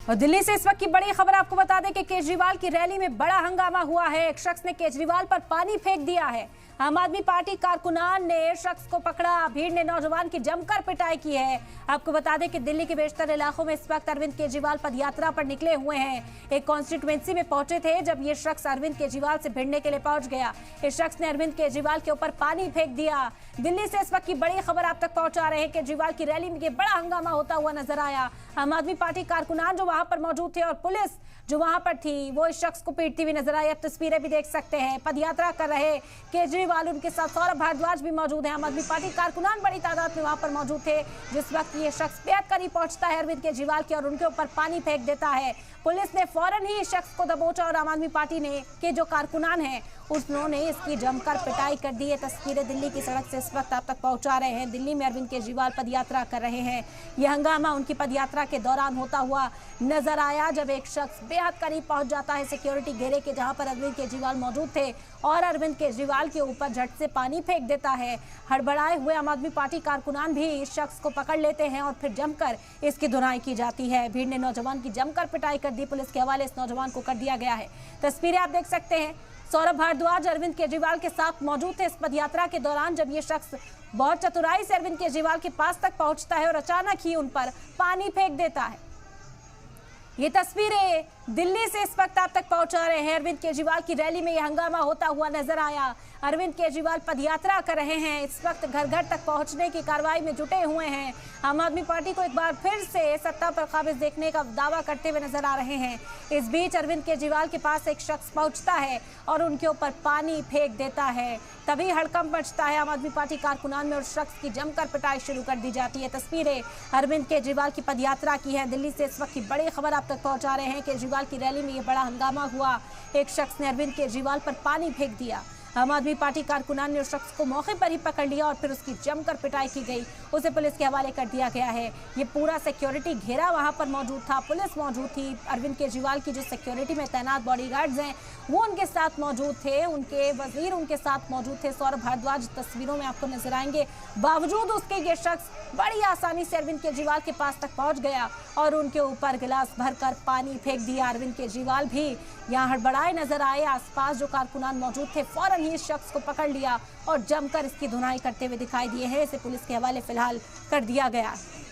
और दिल्ली से इस वक्त की बड़ी खबर आपको बता दें कि केजरीवाल की रैली में बड़ा हंगामा हुआ है। एक शख्स ने केजरीवाल पर पानी फेंक दिया है। आम आदमी पार्टी कारकुनान ने शख्स को पकड़ा। भीड़ ने नौजवान की जमकर पिटाई की है। आपको बता दें कि दिल्ली के बेशतर इलाकों में इस वक्त अरविंद केजरीवाल पदयात्रा पर निकले हुए हैं। एक कॉन्स्टिट्यूएंसी में पहुंचे थे जब ये शख्स अरविंद केजरीवाल से भिड़ने के लिए पहुंच गया। इस शख्स ने अरविंद केजरीवाल के ऊपर पानी फेंक दिया। दिल्ली से इस वक्त की बड़ी खबर आप तक पहुंचा रहे हैं। केजरीवाल की रैली में बड़ा हंगामा होता हुआ नजर आया। आम आदमी पार्टी कारकुनान जो वहां पर मौजूद थे और पुलिस जो वहां पर थी वो इस शख्स को पीटती हुई नजर आई। आप तस्वीरें भी देख सकते हैं। पदयात्रा कर रहे केजरीवाल, उनके साथ सौरभ भारद्वाज भी मौजूद हैं। आम आदमी पार्टी कारकुनान बड़ी तादाद में वहां पर मौजूद थे जिस वक्त ये शख्स बेहद करीब पहुंचता है अरविंद केजरीवाल के और उनके ऊपर पानी फेंक देता है। पुलिस ने फौरन ही इस शख्स को दबोचा और आम आदमी पार्टी ने के जो कारकुनान हैं उन्होंने इसकी जमकर पिटाई कर दी है। तस्वीरें दिल्ली की सड़क से इस वक्त आप तक पहुंचा रहे हैं। दिल्ली में अरविंद केजरीवाल पदयात्रा कर रहे हैं। यह हंगामा उनकी पदयात्रा के दौरान होता हुआ नजर आया जब एक शख्स बेहद करीब पहुंच जाता है सिक्योरिटी घेरे के जहां पर अरविंद केजरीवाल मौजूद थे और अरविंद केजरीवाल के ऊपर झट से पानी फेंक देता है। हड़बड़ाए हुए आम आदमी पार्टी कारकुनान भी इस शख्स को पकड़ लेते हैं और फिर जमकर इसकी धुनाई की जाती है। भीड़ ने नौजवान की जमकर पिटाई कर दी। पुलिस के हवाले इस नौजवान को कर दिया गया है। तस्वीरें आप देख सकते हैं। सौरभ भारद्वाज अरविंद केजरीवाल के साथ मौजूद थे इस पदयात्रा के दौरान जब ये शख्स बहुत चतुराई से अरविंद केजरीवाल के पास तक पहुंचता है और अचानक ही उन पर पानी फेंक देता है। ये तस्वीरें दिल्ली से इस वक्त आप तक पहुंचा रहे हैं। अरविंद केजरीवाल की रैली में यह हंगामा होता हुआ नजर आया। अरविंद केजरीवाल पदयात्रा कर रहे हैं, इस वक्त घर घर तक पहुंचने की कार्रवाई में जुटे हुए हैं। आम आदमी पार्टी को एक बार फिर से सत्ता पर काबिज देखने का दावा करते हुए नजर आ रहे हैं। इस बीच अरविंद केजरीवाल के पास एक शख्स पहुंचता है और उनके ऊपर पानी फेंक देता है। तभी हड़कंप मचता है आम आदमी पार्टी कारकुनान में और शख्स की जमकर पिटाई शुरू कर दी जाती है। तस्वीरें अरविंद केजरीवाल की पदयात्रा की है। दिल्ली से इस वक्त की बड़ी खबर आप तक पहुंचा रहे हैं। केजरीवाल की रैली में ये बड़ा हंगामा हुआ। एक शख्स ने अरविंद केजरीवाल पर पानी फेंक दिया। आम आदमी पार्टी कारकुनान ने उस शख्स को मौके पर ही पकड़ लिया और फिर उसकी जमकर पिटाई की गई। उसे पुलिस के हवाले कर दिया गया है। ये पूरा सिक्योरिटी घेरा वहां पर मौजूद था, पुलिस मौजूद थी। अरविंद केजरीवाल की जो सिक्योरिटी में तैनात बॉडीगार्ड्स हैं वो उनके साथ मौजूद थे, उनके वजीर उनके साथ मौजूद थे। सौरभ भारद्वाज तस्वीरों में आपको नजर आएंगे। बावजूद उसके ये शख्स बड़ी आसानी से अरविंद केजरीवाल के पास तक पहुंच गया और उनके ऊपर गिलास भरकर पानी फेंक दिया। अरविंद केजरीवाल भी यहाँ हड़बड़ाए नजर आए। आसपास जो कारकुनान मौजूद थे फौरन ही इस शख्स को पकड़ लिया और जमकर इसकी धुनाई करते हुए दिखाई दिए हैं। इसे पुलिस के हवाले फिलहाल कर दिया गया है।